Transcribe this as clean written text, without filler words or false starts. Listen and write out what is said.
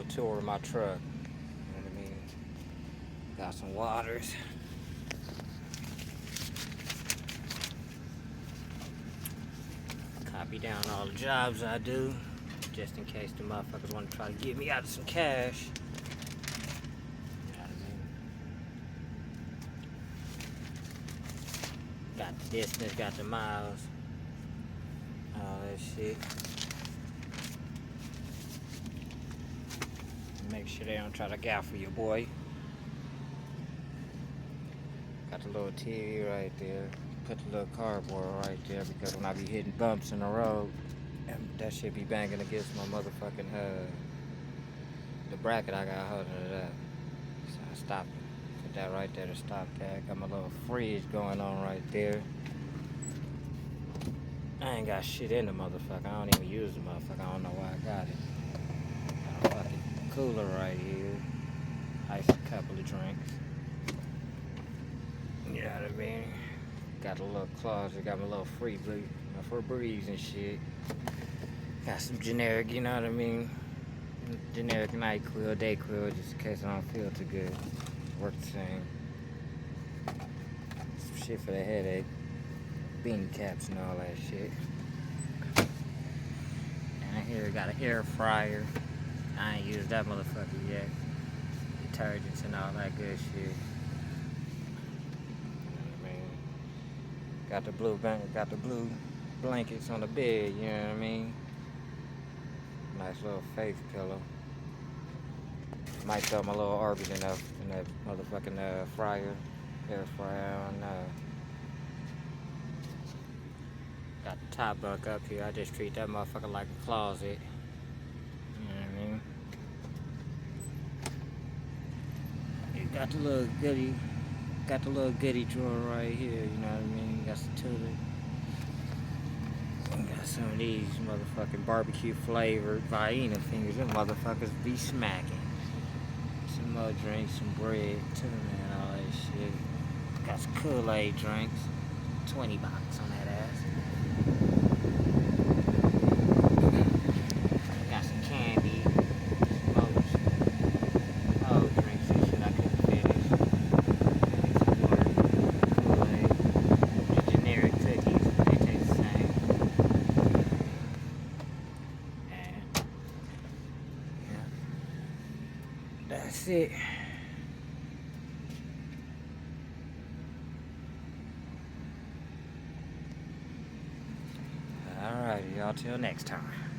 little tour of my truck. You know what I mean? Got some waters. Copy down all the jobs I do, just in case the motherfuckers want to try to get me out of some cash. You know what I mean? Got the distance, got the miles, all that shit. Make sure they don't try to gaffle your boy. Got the little TV right there. Put the little cardboard right there because when I be hitting bumps in the road, that shit be banging against my motherfucking the bracket I got holding it up. So I stopped it. Put that right there to stop that. Got my little fridge going on right there. I ain't got shit in the motherfucker. I don't even use the motherfucker. I don't know why I got it. Got a fucking cooler right here. Ice a couple of drinks. You know what I mean? Got a little closet, got my little free breeze and shit. Got some generic, you know what I mean? Generic NyQuil, Dayquil, just in case I don't feel too good. Work the same. Some shit for the headache. Bean caps and all that shit. And here got an air fryer. I ain't used that motherfucker yet. Detergents and all that good shit. Got the blue blankets on the bed, you know what I mean? Nice little faith pillow. Might throw my little Arby's in that motherfucking air fryer, I don't know. Got the top bunk up here. I just treat that motherfucker like a closet. You know what I mean? You got the little goodie. Got the little goodie drawer right here, you know what I mean? Got some tuna. Got some of these motherfucking barbecue flavored Vienna fingers. Them motherfuckers be smacking. Some more drinks, some bread, tuna, and all that shit. Got some Kool-Aid drinks. 20 bucks on that ass. Got some candy. Old drinks and shit I couldn't finish. That's it. Alrighty, y'all, till next time.